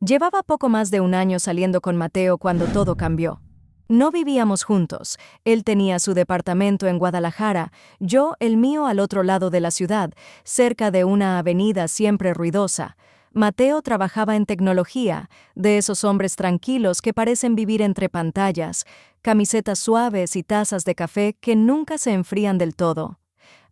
Llevaba poco más de un año saliendo con Mateo cuando todo cambió. No vivíamos juntos. Él tenía su departamento en Guadalajara, yo el mío al otro lado de la ciudad, cerca de una avenida siempre ruidosa. Mateo trabajaba en tecnología, de esos hombres tranquilos que parecen vivir entre pantallas, camisetas suaves y tazas de café que nunca se enfrían del todo.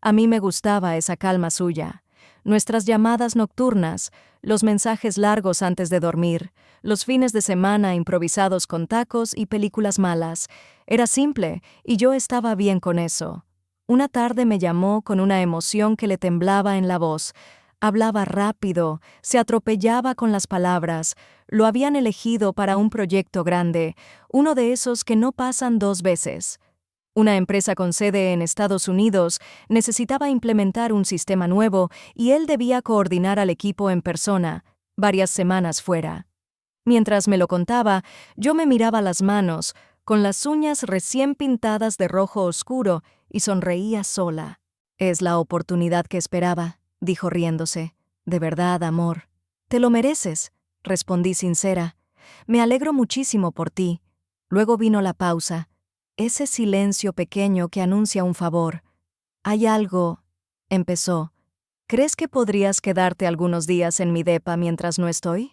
A mí me gustaba esa calma suya. Nuestras llamadas nocturnas, los mensajes largos antes de dormir, los fines de semana improvisados con tacos y películas malas. Era simple, y yo estaba bien con eso. Una tarde me llamó con una emoción que le temblaba en la voz. Hablaba rápido, se atropellaba con las palabras. Lo habían elegido para un proyecto grande, uno de esos que no pasan dos veces. Una empresa con sede en Estados Unidos necesitaba implementar un sistema nuevo y él debía coordinar al equipo en persona, varias semanas fuera. Mientras me lo contaba, yo me miraba las manos, con las uñas recién pintadas de rojo oscuro, y sonreía sola. «Es la oportunidad que esperaba», dijo riéndose. «De verdad, amor». «Te lo mereces», respondí sincera. «Me alegro muchísimo por ti». Luego vino la pausa. Ese silencio pequeño que anuncia un favor. «Hay algo», empezó. «¿Crees que podrías quedarte algunos días en mi depa mientras no estoy?»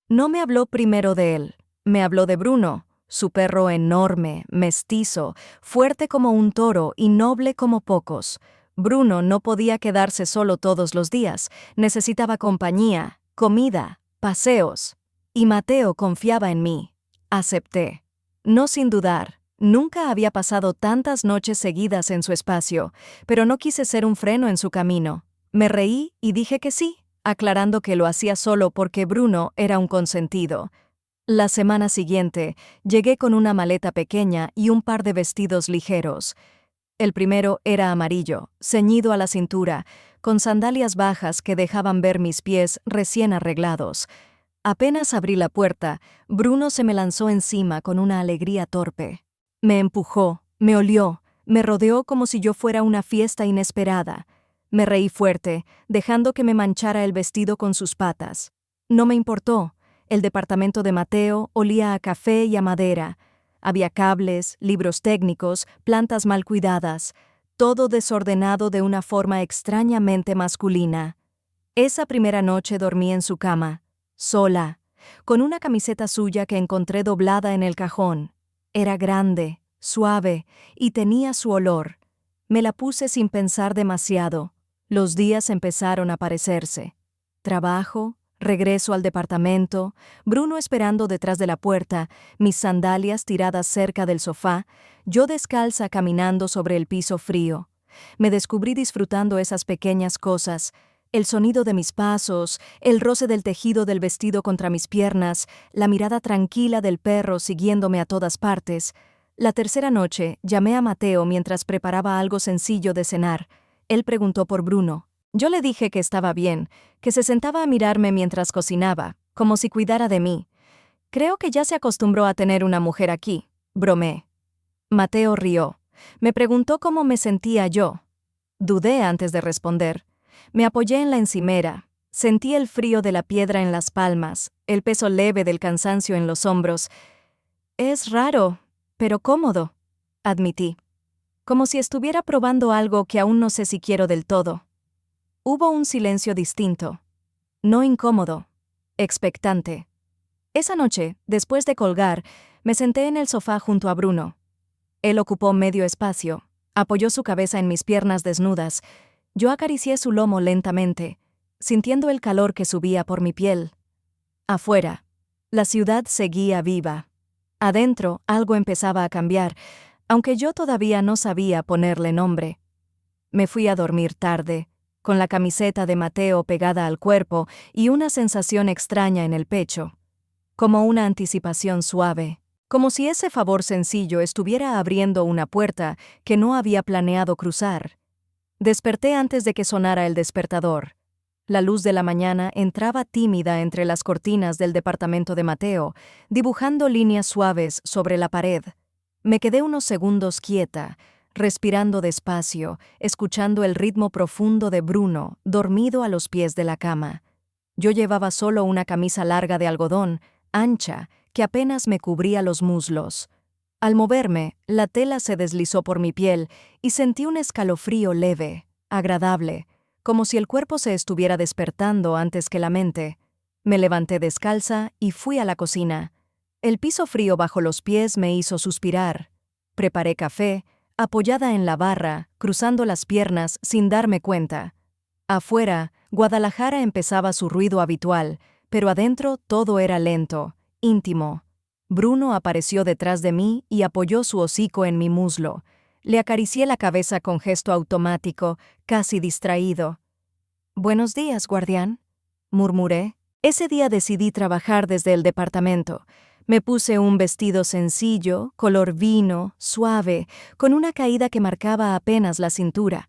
No me habló primero de él, me habló de Bruno, su perro enorme, mestizo, fuerte como un toro y noble como pocos. Bruno no podía quedarse solo todos los días, necesitaba compañía, comida, paseos. Y Mateo confiaba en mí. Acepté. No sin dudar. Nunca había pasado tantas noches seguidas en su espacio, pero no quise ser un freno en su camino. Me reí y dije que sí, aclarando que lo hacía solo porque Bruno era un consentido. La semana siguiente, llegué con una maleta pequeña y un par de vestidos ligeros. El primero era amarillo, ceñido a la cintura, con sandalias bajas que dejaban ver mis pies recién arreglados. Apenas abrí la puerta, Bruno se me lanzó encima con una alegría torpe. Me empujó, me olió, me rodeó como si yo fuera una fiesta inesperada. Me reí fuerte, dejando que me manchara el vestido con sus patas. No me importó. El departamento de Mateo olía a café y a madera. Había cables, libros técnicos, plantas mal cuidadas, todo desordenado de una forma extrañamente masculina. Esa primera noche dormí en su cama, sola, con una camiseta suya que encontré doblada en el cajón. Era grande, suave, y tenía su olor. Me la puse sin pensar demasiado. Los días empezaron a parecerse. Trabajo, regreso al departamento, Bruno esperando detrás de la puerta, mis sandalias tiradas cerca del sofá, yo descalza caminando sobre el piso frío. Me descubrí disfrutando esas pequeñas cosas, el sonido de mis pasos, el roce del tejido del vestido contra mis piernas, la mirada tranquila del perro siguiéndome a todas partes. La tercera noche llamé a Mateo mientras preparaba algo sencillo de cenar. Él preguntó por Bruno. Yo le dije que estaba bien, que se sentaba a mirarme mientras cocinaba, como si cuidara de mí. Creo que ya se acostumbró a tener una mujer aquí, bromeé. Mateo rió. Me preguntó cómo me sentía yo. Dudé antes de responder. Me apoyé en la encimera. Sentí el frío de la piedra en las palmas, el peso leve del cansancio en los hombros. Es raro, pero cómodo, admití. Como si estuviera probando algo que aún no sé si quiero del todo. Hubo un silencio distinto. No incómodo, expectante. Esa noche, después de colgar, me senté en el sofá junto a Bruno. Él ocupó medio espacio, apoyó su cabeza en mis piernas desnudas. Yo acaricié su lomo lentamente, sintiendo el calor que subía por mi piel. Afuera, la ciudad seguía viva. Adentro, algo empezaba a cambiar, aunque yo todavía no sabía ponerle nombre. Me fui a dormir tarde, con la camiseta de Mateo pegada al cuerpo y una sensación extraña en el pecho, como una anticipación suave, como si ese favor sencillo estuviera abriendo una puerta que no había planeado cruzar. Desperté antes de que sonara el despertador. La luz de la mañana entraba tímida entre las cortinas del departamento de Mateo, dibujando líneas suaves sobre la pared. Me quedé unos segundos quieta, respirando despacio, escuchando el ritmo profundo de Bruno, dormido a los pies de la cama. Yo llevaba solo una camisa larga de algodón, ancha, que apenas me cubría los muslos. Al moverme, la tela se deslizó por mi piel y sentí un escalofrío leve, agradable, como si el cuerpo se estuviera despertando antes que la mente. Me levanté descalza y fui a la cocina. El piso frío bajo los pies me hizo suspirar. Preparé café, apoyada en la barra, cruzando las piernas sin darme cuenta. Afuera, Guadalajara empezaba su ruido habitual, pero adentro todo era lento, íntimo. Bruno apareció detrás de mí y apoyó su hocico en mi muslo. Le acaricié la cabeza con gesto automático, casi distraído. «Buenos días, guardián», murmuré. Ese día decidí trabajar desde el departamento. Me puse un vestido sencillo, color vino, suave, con una caída que marcaba apenas la cintura.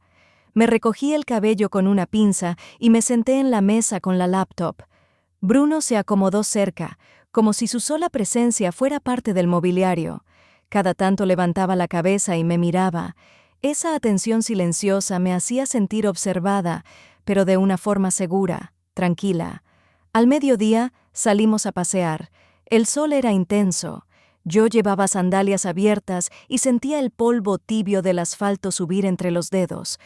Me recogí el cabello con una pinza y me senté en la mesa con la laptop. Bruno se acomodó cerca, como si su sola presencia fuera parte del mobiliario. Cada tanto levantaba la cabeza y me miraba. Esa atención silenciosa me hacía sentir observada, pero de una forma segura, tranquila. Al mediodía salimos a pasear. El sol era intenso. Yo llevaba sandalias abiertas y sentía el polvo tibio del asfalto subir entre los dedos.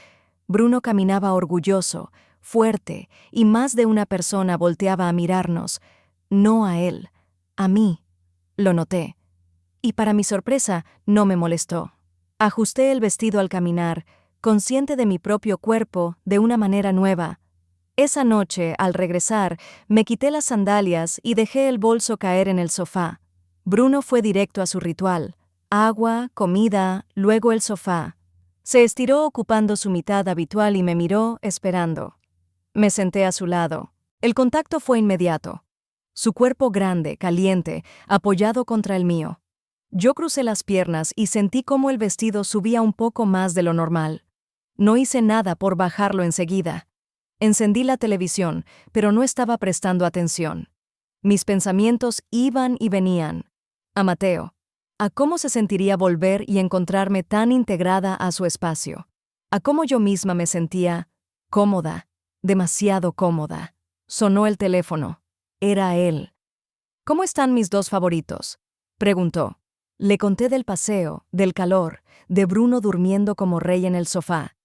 Bruno caminaba orgulloso, fuerte, y más de una persona volteaba a mirarnos. No a él, a mí. Lo noté. Y para mi sorpresa, no me molestó. Ajusté el vestido al caminar, consciente de mi propio cuerpo de una manera nueva. Esa noche, al regresar, me quité las sandalias y dejé el bolso caer en el sofá. Bruno fue directo a su ritual. Agua, comida, luego el sofá. Se estiró ocupando su mitad habitual y me miró, esperando. Me senté a su lado. El contacto fue inmediato. Su cuerpo grande, caliente, apoyado contra el mío. Yo crucé las piernas y sentí cómo el vestido subía un poco más de lo normal. No hice nada por bajarlo enseguida. Encendí la televisión, pero no estaba prestando atención. Mis pensamientos iban y venían. A Mateo. A cómo se sentiría volver y encontrarme tan integrada a su espacio. A cómo yo misma me sentía cómoda, demasiado cómoda. Sonó el teléfono. Era él. «¿Cómo están mis dos favoritos?», preguntó. Le conté del paseo, del calor, de Bruno durmiendo como rey en el sofá.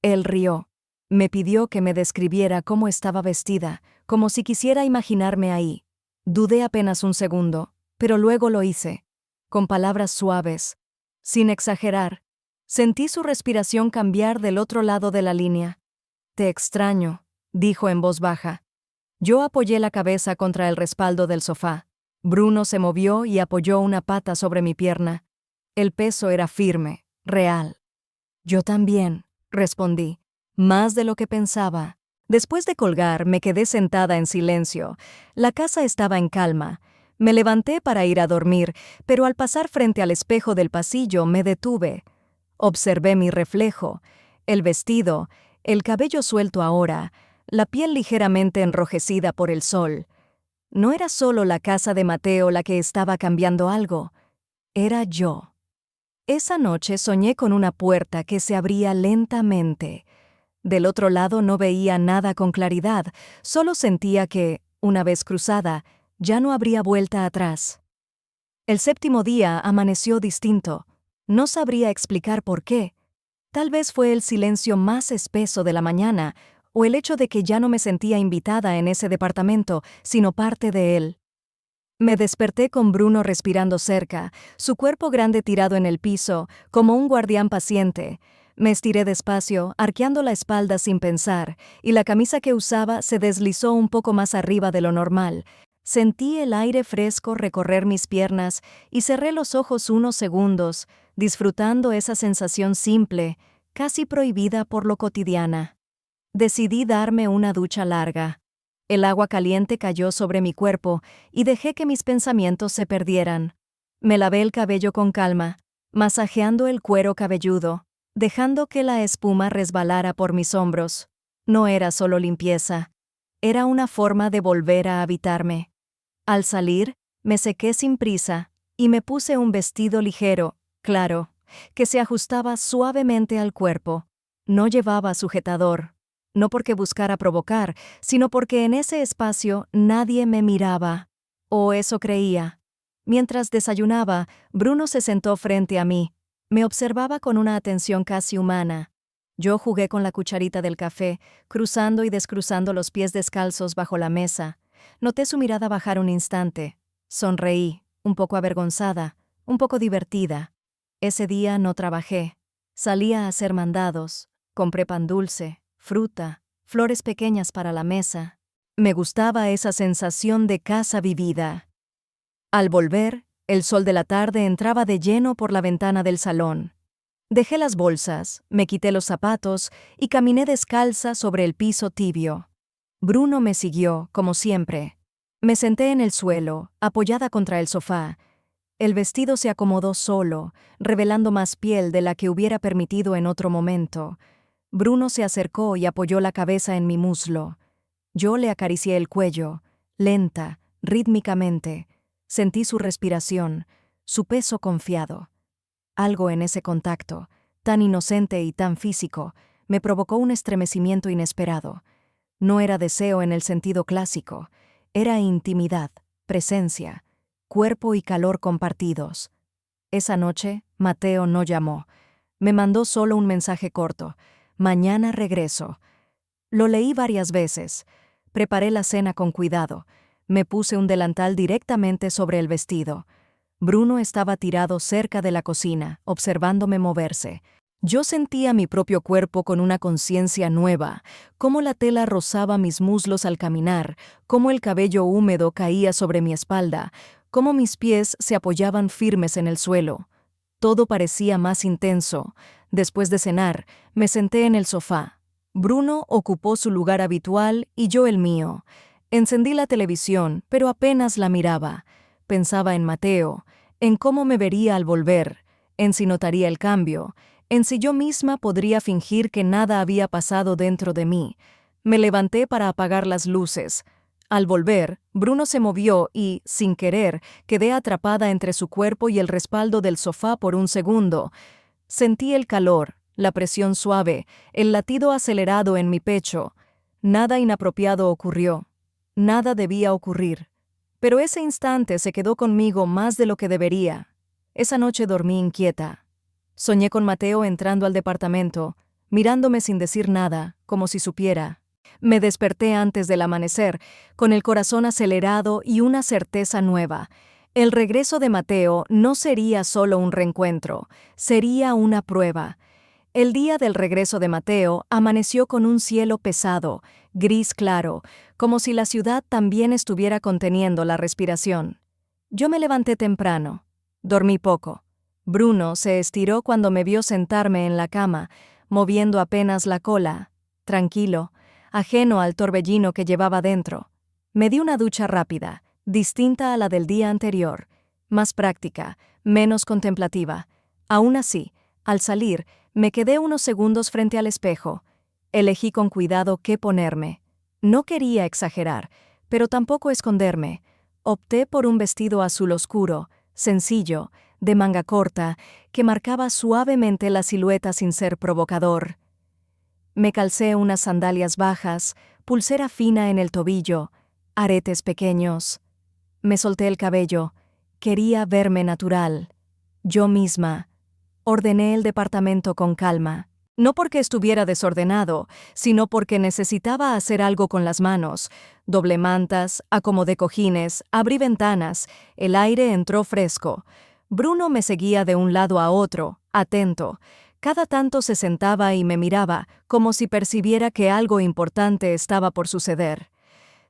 Él rió. Me pidió que me describiera cómo estaba vestida, como si quisiera imaginarme ahí. Dudé apenas un segundo, pero luego lo hice. Con palabras suaves, sin exagerar. Sentí su respiración cambiar del otro lado de la línea. «Te extraño», dijo en voz baja. Yo apoyé la cabeza contra el respaldo del sofá. Bruno se movió y apoyó una pata sobre mi pierna. El peso era firme, real. «Yo también», respondí, más de lo que pensaba. Después de colgar, me quedé sentada en silencio. La casa estaba en calma. Me levanté para ir a dormir, pero al pasar frente al espejo del pasillo me detuve. Observé mi reflejo, el vestido, el cabello suelto ahora, la piel ligeramente enrojecida por el sol. No era solo la casa de Mateo la que estaba cambiando algo, era yo. Esa noche soñé con una puerta que se abría lentamente. Del otro lado no veía nada con claridad, solo sentía que, una vez cruzada, ya no habría vuelta atrás. El séptimo día amaneció distinto. No sabría explicar por qué. Tal vez fue el silencio más espeso de la mañana, o el hecho de que ya no me sentía invitada en ese departamento, sino parte de él. Me desperté con Bruno respirando cerca, su cuerpo grande tirado en el piso, como un guardián paciente. Me estiré despacio, arqueando la espalda sin pensar, y la camisa que usaba se deslizó un poco más arriba de lo normal. Sentí el aire fresco recorrer mis piernas y cerré los ojos unos segundos, disfrutando esa sensación simple, casi prohibida por lo cotidiana. Decidí darme una ducha larga. El agua caliente cayó sobre mi cuerpo y dejé que mis pensamientos se perdieran. Me lavé el cabello con calma, masajeando el cuero cabelludo, dejando que la espuma resbalara por mis hombros. No era solo limpieza, era una forma de volver a habitarme. Al salir, me sequé sin prisa y me puse un vestido ligero, claro, que se ajustaba suavemente al cuerpo. No llevaba sujetador. no porque buscara provocar, sino porque en ese espacio nadie me miraba. O eso creía. Mientras desayunaba, Bruno se sentó frente a mí. Me observaba con una atención casi humana. Yo jugué con la cucharita del café, cruzando y descruzando los pies descalzos bajo la mesa. Noté su mirada bajar un instante. Sonreí, un poco avergonzada, un poco divertida. Ese día no trabajé. Salí a hacer mandados. Compré pan dulce, fruta, flores pequeñas para la mesa. Me gustaba esa sensación de casa vivida. Al volver, el sol de la tarde entraba de lleno por la ventana del salón. Dejé las bolsas, me quité los zapatos y caminé descalza sobre el piso tibio. Bruno me siguió, como siempre. Me senté en el suelo, apoyada contra el sofá. El vestido se acomodó solo, revelando más piel de la que hubiera permitido en otro momento. Bruno se acercó y apoyó la cabeza en mi muslo. Yo le acaricié el cuello, lenta, rítmicamente. Sentí su respiración, su peso confiado. Algo en ese contacto, tan inocente y tan físico, me provocó un estremecimiento inesperado. No era deseo en el sentido clásico, era intimidad, presencia, cuerpo y calor compartidos. Esa noche, Mateo no llamó. Me mandó solo un mensaje corto: mañana regreso. Lo leí varias veces. Preparé la cena con cuidado. Me puse un delantal directamente sobre el vestido. Bruno estaba tirado cerca de la cocina, observándome moverse. Yo sentía mi propio cuerpo con una conciencia nueva, cómo la tela rozaba mis muslos al caminar, cómo el cabello húmedo caía sobre mi espalda, cómo mis pies se apoyaban firmes en el suelo. Todo parecía más intenso. Después de cenar, me senté en el sofá. Bruno ocupó su lugar habitual y yo el mío. Encendí la televisión, pero apenas la miraba. Pensaba en Mateo, en cómo me vería al volver, en si notaría el cambio, en si yo misma podría fingir que nada había pasado dentro de mí. Me levanté para apagar las luces. Al volver, Bruno se movió y, sin querer, quedé atrapada entre su cuerpo y el respaldo del sofá por un segundo. Sentí el calor, la presión suave, el latido acelerado en mi pecho. Nada inapropiado ocurrió. Nada debía ocurrir. Pero ese instante se quedó conmigo más de lo que debería. Esa noche dormí inquieta. Soñé con Mateo entrando al departamento, mirándome sin decir nada, como si supiera. Me desperté antes del amanecer, con el corazón acelerado y una certeza nueva. El regreso de Mateo no sería solo un reencuentro, sería una prueba. El día del regreso de Mateo amaneció con un cielo pesado, gris claro, como si la ciudad también estuviera conteniendo la respiración. Yo me levanté temprano. Dormí poco. Bruno se estiró cuando me vio sentarme en la cama, moviendo apenas la cola, tranquilo, ajeno al torbellino que llevaba dentro. Me di una ducha rápida, distinta a la del día anterior, más práctica, menos contemplativa. Aún así, al salir, me quedé unos segundos frente al espejo. Elegí con cuidado qué ponerme. No quería exagerar, pero tampoco esconderme. Opté por un vestido azul oscuro, sencillo, de manga corta, que marcaba suavemente la silueta sin ser provocador. Me calcé unas sandalias bajas, pulsera fina en el tobillo, aretes pequeños. Me solté el cabello. Quería verme natural. Yo misma. Ordené el departamento con calma. No porque estuviera desordenado, sino porque necesitaba hacer algo con las manos. Doblé mantas, acomodé cojines, abrí ventanas. El aire entró fresco. Bruno me seguía de un lado a otro, atento. Cada tanto se sentaba y me miraba, como si percibiera que algo importante estaba por suceder.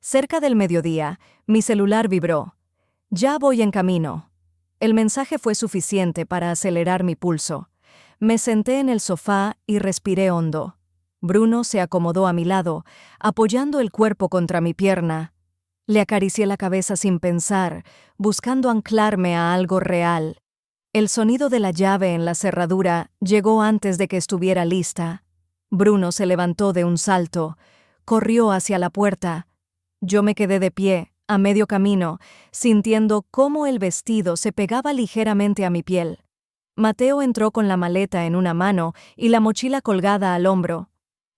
Cerca del mediodía, mi celular vibró. Ya voy en camino. El mensaje fue suficiente para acelerar mi pulso. Me senté en el sofá y respiré hondo. Bruno se acomodó a mi lado, apoyando el cuerpo contra mi pierna. Le acaricié la cabeza sin pensar, buscando anclarme a algo real. El sonido de la llave en la cerradura llegó antes de que estuviera lista. Bruno se levantó de un salto, corrió hacia la puerta. Yo me quedé de pie, a medio camino, sintiendo cómo el vestido se pegaba ligeramente a mi piel. Mateo entró con la maleta en una mano y la mochila colgada al hombro.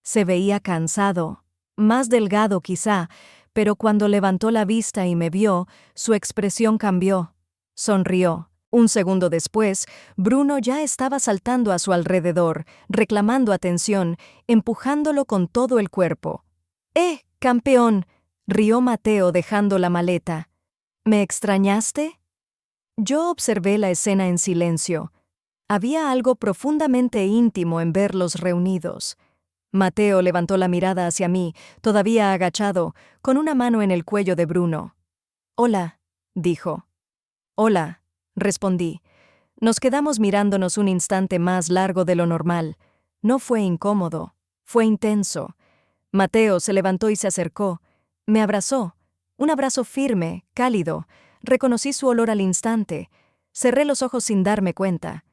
Se veía cansado, más delgado quizá, pero cuando levantó la vista y me vio, su expresión cambió. Sonrió. Un segundo después, Bruno ya estaba saltando a su alrededor, reclamando atención, empujándolo con todo el cuerpo. ¡Campeón! Rió Mateo dejando la maleta. ¿Me extrañaste? Yo observé la escena en silencio. Había algo profundamente íntimo en verlos reunidos. Mateo levantó la mirada hacia mí, todavía agachado, con una mano en el cuello de Bruno. «Hola», dijo. «Hola», respondí. Nos quedamos mirándonos un instante más largo de lo normal. No fue incómodo, fue intenso. Mateo se levantó y se acercó. Me abrazó. Un abrazo firme, cálido. Reconocí su olor al instante. Cerré los ojos sin darme cuenta.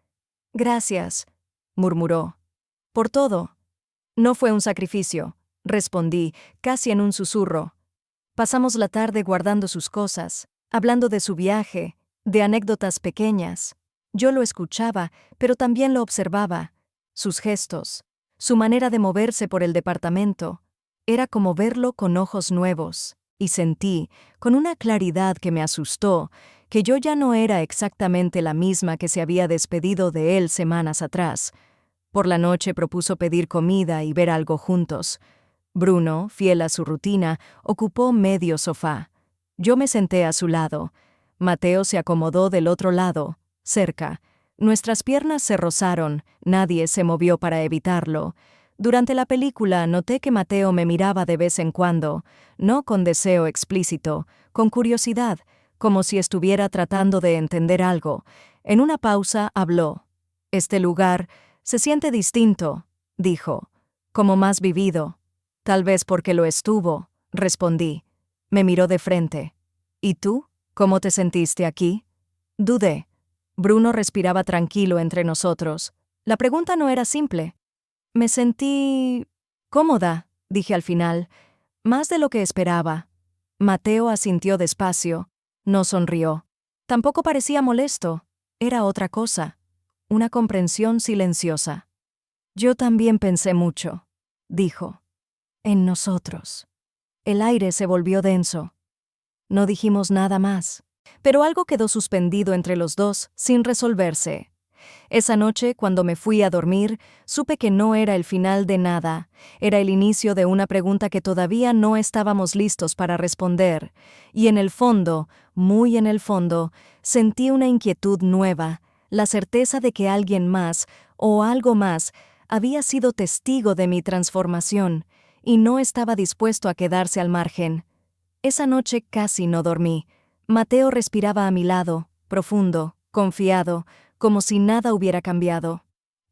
«Gracias», murmuró. «Por todo». «No fue un sacrificio», respondí, casi en un susurro. Pasamos la tarde guardando sus cosas, hablando de su viaje, de anécdotas pequeñas. Yo lo escuchaba, pero también lo observaba. Sus gestos, su manera de moverse por el departamento. Era como verlo con ojos nuevos. Y sentí, con una claridad que me asustó, que yo ya no era exactamente la misma que se había despedido de él semanas atrás. Por la noche propuso pedir comida y ver algo juntos. Bruno, fiel a su rutina, ocupó medio sofá. Yo me senté a su lado. Mateo se acomodó del otro lado, cerca. Nuestras piernas se rozaron, nadie se movió para evitarlo. Durante la película noté que Mateo me miraba de vez en cuando, no con deseo explícito, con curiosidad, como si estuviera tratando de entender algo. En una pausa habló. «Este lugar se siente distinto», dijo, «como más vivido». «Tal vez porque lo estuvo», respondí. Me miró de frente. «¿Y tú? ¿Cómo te sentiste aquí?» Dudé. Bruno respiraba tranquilo entre nosotros. La pregunta no era simple. «Me sentí cómoda», dije al final, «más de lo que esperaba». Mateo asintió despacio. No sonrió. Tampoco parecía molesto. Era otra cosa. Una comprensión silenciosa. «Yo también pensé mucho», dijo. «En nosotros». El aire se volvió denso. No dijimos nada más, pero algo quedó suspendido entre los dos, sin resolverse. Esa noche, cuando me fui a dormir, supe que no era el final de nada, era el inicio de una pregunta que todavía no estábamos listos para responder, y en el fondo, muy en el fondo, sentí una inquietud nueva, la certeza de que alguien más, o algo más, había sido testigo de mi transformación, y no estaba dispuesto a quedarse al margen. Esa noche casi no dormí. Mateo respiraba a mi lado, profundo, confiado, como si nada hubiera cambiado.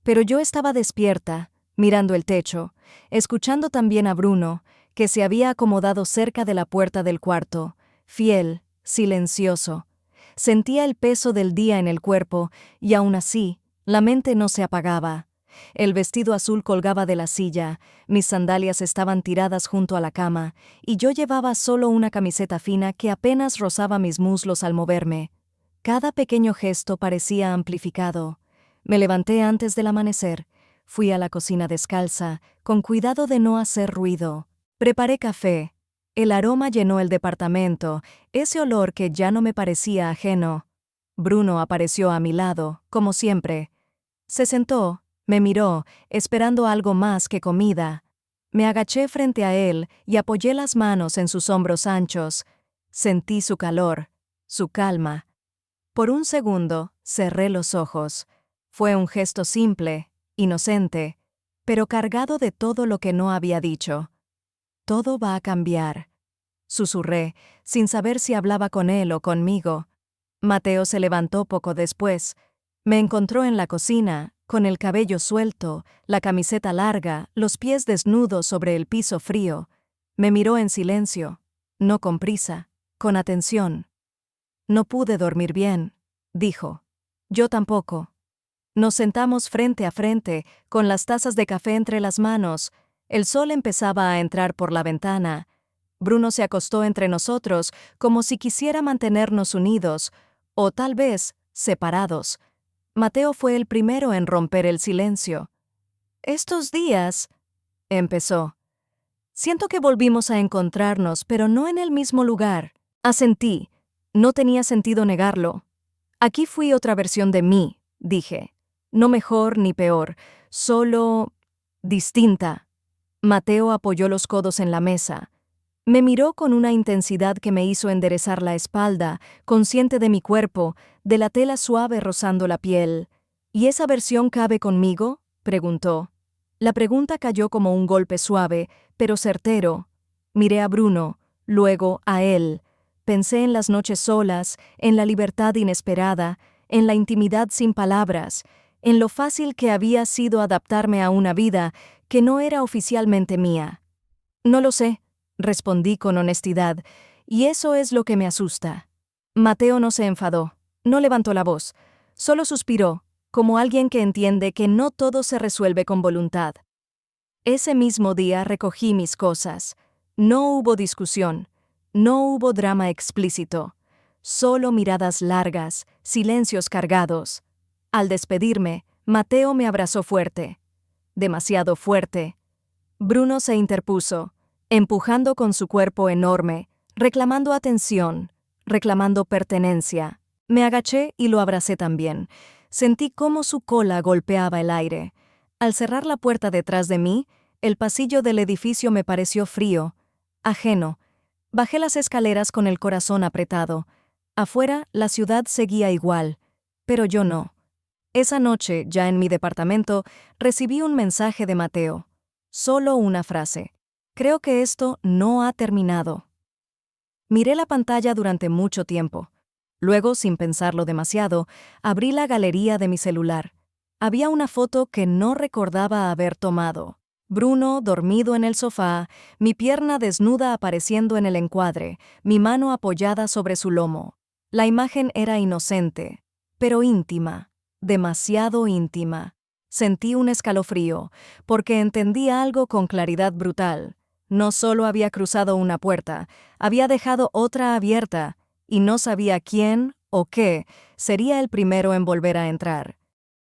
Pero yo estaba despierta, mirando el techo, escuchando también a Bruno, que se había acomodado cerca de la puerta del cuarto, fiel, silencioso. Sentía el peso del día en el cuerpo, y aún así, la mente no se apagaba. El vestido azul colgaba de la silla, mis sandalias estaban tiradas junto a la cama, y yo llevaba solo una camiseta fina que apenas rozaba mis muslos al moverme. Cada pequeño gesto parecía amplificado. Me levanté antes del amanecer, fui a la cocina descalza, con cuidado de no hacer ruido. Preparé café. El aroma llenó el departamento, ese olor que ya no me parecía ajeno. Bruno apareció a mi lado, como siempre. Se sentó. Me miró, esperando algo más que comida. Me agaché frente a él y apoyé las manos en sus hombros anchos. Sentí su calor, su calma. Por un segundo, cerré los ojos. Fue un gesto simple, inocente, pero cargado de todo lo que no había dicho. «Todo va a cambiar», susurré, sin saber si hablaba con él o conmigo. Mateo se levantó poco después. Me encontró en la cocina, con el cabello suelto, la camiseta larga, los pies desnudos sobre el piso frío. Me miró en silencio, no con prisa, con atención. «No pude dormir bien», dijo. «Yo tampoco». Nos sentamos frente a frente, con las tazas de café entre las manos. El sol empezaba a entrar por la ventana. Bruno se acostó entre nosotros, como si quisiera mantenernos unidos, o tal vez separados. Mateo fue el primero en romper el silencio. «Estos días», empezó. Siento que volvimos a encontrarnos, pero no en el mismo lugar. Asentí. No tenía sentido negarlo. Aquí fui otra versión de mí, dije. No mejor ni peor, solo distinta. Mateo apoyó los codos en la mesa. Me miró con una intensidad que me hizo enderezar la espalda, consciente de mi cuerpo, de la tela suave rozando la piel. ¿Y esa versión cabe conmigo?, preguntó. La pregunta cayó como un golpe suave, pero certero. Miré a Bruno, luego a él. Pensé en las noches solas, en la libertad inesperada, en la intimidad sin palabras, en lo fácil que había sido adaptarme a una vida que no era oficialmente mía. No lo sé, respondí con honestidad, y eso es lo que me asusta. Mateo no se enfadó, no levantó la voz, solo suspiró, como alguien que entiende que no todo se resuelve con voluntad. Ese mismo día recogí mis cosas. No hubo discusión, no hubo drama explícito, solo miradas largas, silencios cargados. Al despedirme, Mateo me abrazó fuerte, demasiado fuerte. Bruno se interpuso, empujando con su cuerpo enorme, reclamando atención, reclamando pertenencia. Me agaché y lo abracé también. Sentí cómo su cola golpeaba el aire. Al cerrar la puerta detrás de mí, el pasillo del edificio me pareció frío, ajeno. Bajé las escaleras con el corazón apretado. Afuera, la ciudad seguía igual, pero yo no. Esa noche, ya en mi departamento, recibí un mensaje de Mateo. Solo una frase. Creo que esto no ha terminado. Miré la pantalla durante mucho tiempo. Luego, sin pensarlo demasiado, abrí la galería de mi celular. Había una foto que no recordaba haber tomado. Bruno, dormido en el sofá, mi pierna desnuda apareciendo en el encuadre, mi mano apoyada sobre su lomo. La imagen era inocente, pero íntima, demasiado íntima. Sentí un escalofrío, porque entendí algo con claridad brutal. No solo había cruzado una puerta, había dejado otra abierta, y no sabía quién o qué sería el primero en volver a entrar.